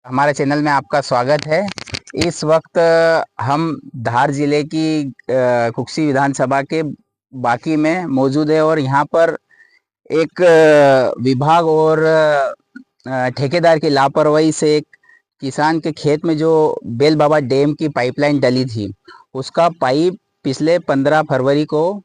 हमारे चैनल में आपका स्वागत है। इस वक्त हम धार जिले की कुक्सी विधानसभा के बाकी में मौजूद है और यहाँ पर एक विभाग और ठेकेदार की लापरवाही से एक किसान के खेत में जो बेल बाबा डैम की पाइपलाइन डली थी, उसका पाइप पिछले 15 फरवरी को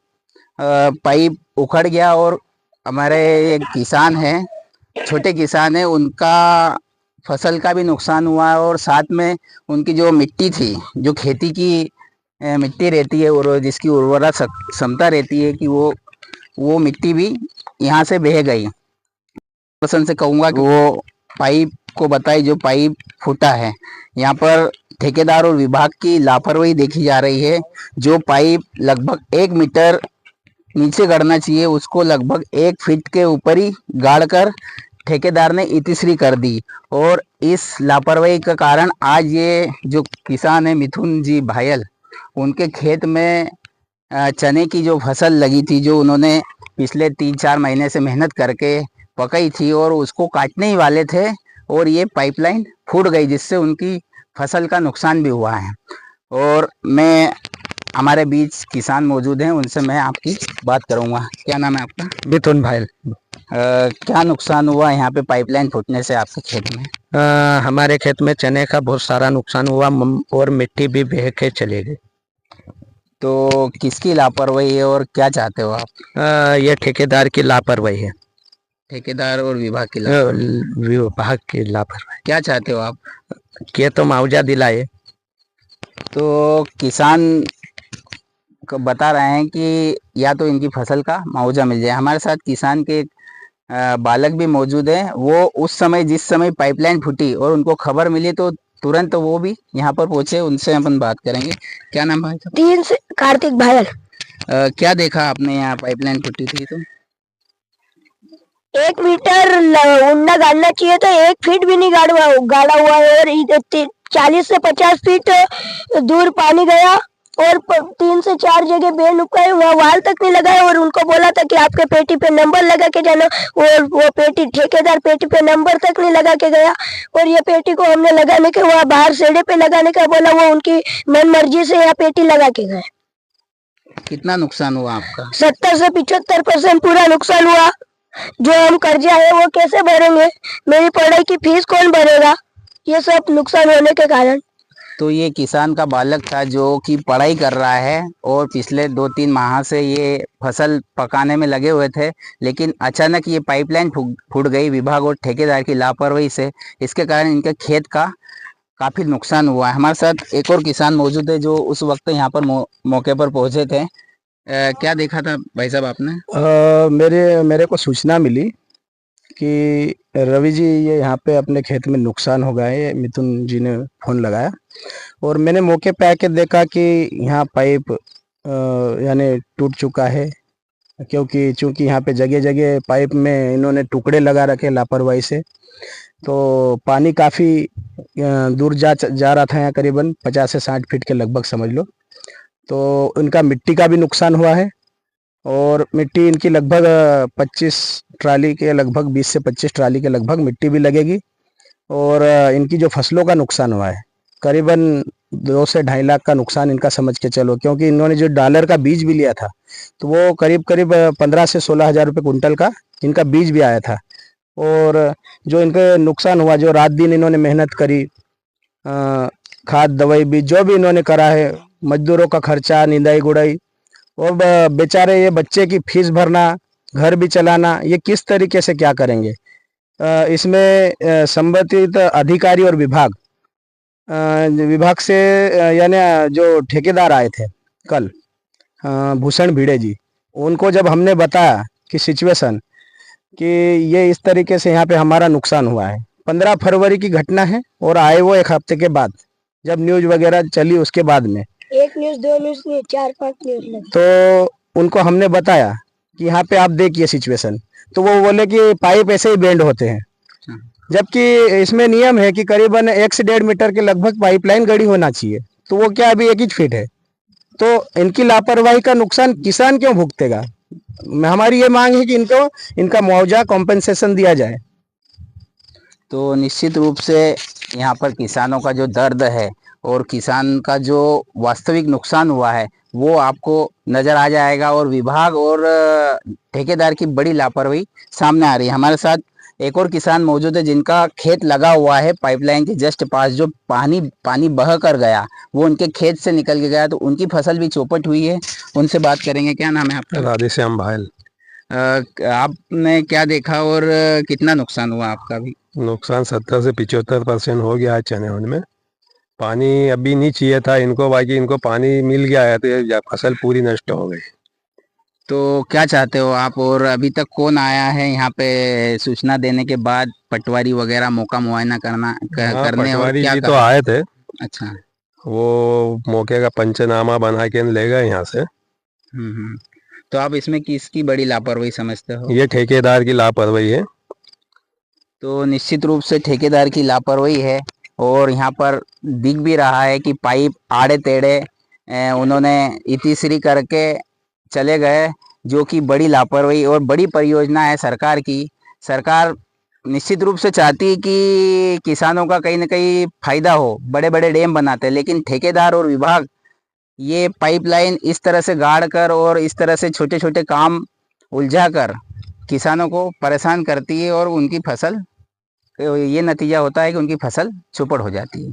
पाइप उखड़ गया और हमारे एक किसान हैं, छोटे किसान हैं, उनका फसल का भी नुकसान हुआ और साथ में उनकी जो मिट्टी थी, जो खेती की मिट्टी रहती है और जिसकी उर्वरा क्षमता रहती है कि वो मिट्टी भी यहाँ से बह गई। पर्सन से कहूँगा कि वो पाइप को बताए जो पाइप फूटा है। यहाँ पर ठेकेदार और विभाग की लापरवाही देखी जा रही है। जो पाइप लगभग 1 मीटर नीचे गाड़ना चाहिए, उसको लगभग 1 फीट के ऊपर ही गाड़ कर ठेकेदार ने इतिश्री कर दी और इस लापरवाही का कारण आज ये जो किसान है मिथुन जी भायल, उनके खेत में चने की जो फसल लगी थी, जो उन्होंने पिछले 3-4 महीने से मेहनत करके पकाई थी और उसको काटने ही वाले थे और ये पाइपलाइन फूट गई, जिससे उनकी फसल का नुकसान भी हुआ है। और मैं हमारे बीच किसान मौजूद हैं, उनसे मैं आपकी बात करूंगा। क्या नाम है आपका? मिथुन भाई। क्या नुकसान हुआ यहाँ पे पाइपलाइन फूटने से आपके खेत में? हमारे खेत में चने का बहुत सारा नुकसान हुआ और मिट्टी भी बह के चले गई। तो किसकी लापरवाही है और क्या चाहते हो आप? ये ठेकेदार की लापरवाही है। ठेकेदार और विभाग की विभाग की लापरवाही। क्या चाहते हो आप? कि तो मुआवजा दिलाए। तो किसान को बता रहे हैं कि या तो इनकी फसल का मुआवजा मिल जाए। हमारे साथ किसान के बालक भी मौजूद है। वो उस समय जिस समय पाइपलाइन फूटी और उनको खबर मिली तो तुरंत वो भी यहाँ पर पहुंचे, उनसे अपन बात करेंगे। क्या नाम है? 3 से कार्तिक भायल। क्या देखा आपने यहाँ पाइपलाइन फूटी थी तो? 1 मीटर उन्ना गाड़ना चाहिए तो 1 फीट भी नहीं गाड़ा हुआ है और 40 से 50 फीट दूर पानी गया और 3 से 4 जगह बेल नुकाए, वहाँ वाल तक नहीं लगाए और उनको बोला था कि आपके पेटी पे नंबर लगा के जाना, और वो पेटी ठेकेदार पेटी पे नंबर तक नहीं लगा के गया और ये पेटी को हमने लगाने के वहाँ बाहर सेड़े पे लगाने का बोला, वो उनकी मन मर्जी से यहाँ पेटी लगा के गए। कितना नुकसान हुआ आपका? 70 से 75% पूरा नुकसान हुआ। जो हम कर्जा है वो कैसे भरेंगे? मेरी पढ़ाई की फीस कौन भरेगा? ये सब नुकसान होने के कारण। तो ये किसान का बालक था जो कि पढ़ाई कर रहा है और पिछले 2-3 माह से ये फसल पकाने में लगे हुए थे, लेकिन अचानक ये पाइपलाइन फूट गई विभाग और ठेकेदार की लापरवाही से। इसके कारण इनके खेत का काफ़ी नुकसान हुआ है। हमारे साथ एक और किसान मौजूद है जो उस वक्त यहाँ पर मौके पर पहुंचे थे। क्या देखा था भाई साहब आपने? मेरे को सूचना मिली कि रवि जी ये यहाँ पे अपने खेत में नुकसान हो गया है। मिथुन जी ने फ़ोन लगाया और मैंने मौके पे आके देखा कि यहाँ पाइप यानी टूट चुका है, क्योंकि चूंकि यहाँ पे जगह जगह पाइप में इन्होंने टुकड़े लगा रखे लापरवाही से। तो पानी काफ़ी दूर जा रहा था, यहाँ करीबन 50 से 60 फीट के लगभग समझ लो। तो उनका मिट्टी का भी नुकसान हुआ है और मिट्टी इनकी लगभग 25 ट्राली के लगभग 20 से 25 ट्राली के लगभग मिट्टी भी लगेगी और इनकी जो फसलों का नुकसान हुआ है करीबन 2 से 2.5 लाख का नुकसान इनका समझ के चलो, क्योंकि इन्होंने जो डॉलर का बीज भी लिया था तो वो करीब 15 से 16 हज़ार रुपये कुंटल का इनका बीज भी आया था। और जो इनका नुकसान हुआ, जो रात दिन इन्होंने मेहनत करी, खाद दवाई बीज जो भी इन्होंने करा है, मजदूरों का खर्चा, निंदाई गुड़ाई और बेचारे ये बच्चे की फीस भरना, घर भी चलाना, ये किस तरीके से क्या करेंगे? इसमें संबंधित अधिकारी और विभाग से यानी जो ठेकेदार आए थे कल, भूषण भिड़े जी, उनको जब हमने बताया कि सिचुएशन कि ये इस तरीके से यहाँ पे हमारा नुकसान हुआ है, 15 फरवरी की घटना है और आए वो 1 हफ्ते के बाद, जब न्यूज वगैरह चली उसके बाद में 1 न्यूज 2 न्यूज नहीं 4-5 न्यूज लगी। तो उनको हमने बताया कि यहाँ पे आप देखिए सिचुएशन, तो वो बोले कि पाइप ऐसे ही बेंड होते हैं, जबकि इसमें नियम है कि करीबन 1 से 1.5 मीटर के लगभग पाइपलाइन गड़ी होना चाहिए, तो वो क्या अभी 1 ही फीट है। तो इनकी लापरवाही का नुकसान किसान क्यों भुगतेगा? हमारी ये मांग है कि इनका मुआवजा कॉम्पेंसेशन दिया जाए। तो निश्चित रूप से यहाँ पर किसानों का जो दर्द है और किसान का जो वास्तविक नुकसान हुआ है वो आपको नजर आ जाएगा, और विभाग और ठेकेदार की बड़ी लापरवाही सामने आ रही है। हमारे साथ एक और किसान मौजूद है जिनका खेत लगा हुआ है पाइपलाइन के जस्ट पास, जो पानी बह कर गया वो उनके खेत से निकल के गया, तो उनकी फसल भी चौपट हुई है। उनसे बात करेंगे। क्या नाम है आपका? राधेश्याम भायल। आपने क्या देखा और कितना नुकसान हुआ आपका भी? नुकसान 70 से 75% हो गया है चने उनमें। पानी अभी नहीं चाहिए था इनको, बाकी इनको पानी मिल गया है तो ये फसल पूरी नष्ट हो गई। तो क्या चाहते हो आप? और अभी तक कौन आया है यहाँ पे सूचना देने के बाद पटवारी वगैरह मौका मुआयना हाँ, करने, और पटवारी क्या जी तो कहा? आए थे, अच्छा। वो मौके का पंचनामा बना के ले गए यहाँ से। हम्म। तो आप इसमें किसकी बड़ी लापरवाही समझते हो? ये ठेकेदार की लापरवाही है। तो निश्चित रूप से ठेकेदार की लापरवाही है, और यहाँ पर दिख भी रहा है कि पाइप आड़े टेढ़े उन्होंने इतिश्री करके चले गए, जो कि बड़ी लापरवाही और बड़ी परियोजना है सरकार की। सरकार निश्चित रूप से चाहती है कि किसानों का कहीं ना कहीं फायदा हो, बड़े बड़े डैम बनाते हैं, लेकिन ठेकेदार और विभाग ये पाइपलाइन इस तरह से गाड़ कर और इस तरह से छोटे छोटे काम उलझा कर किसानों को परेशान करती है, और उनकी फसल, ये नतीजा होता है कि उनकी फसल चौपट हो जाती है।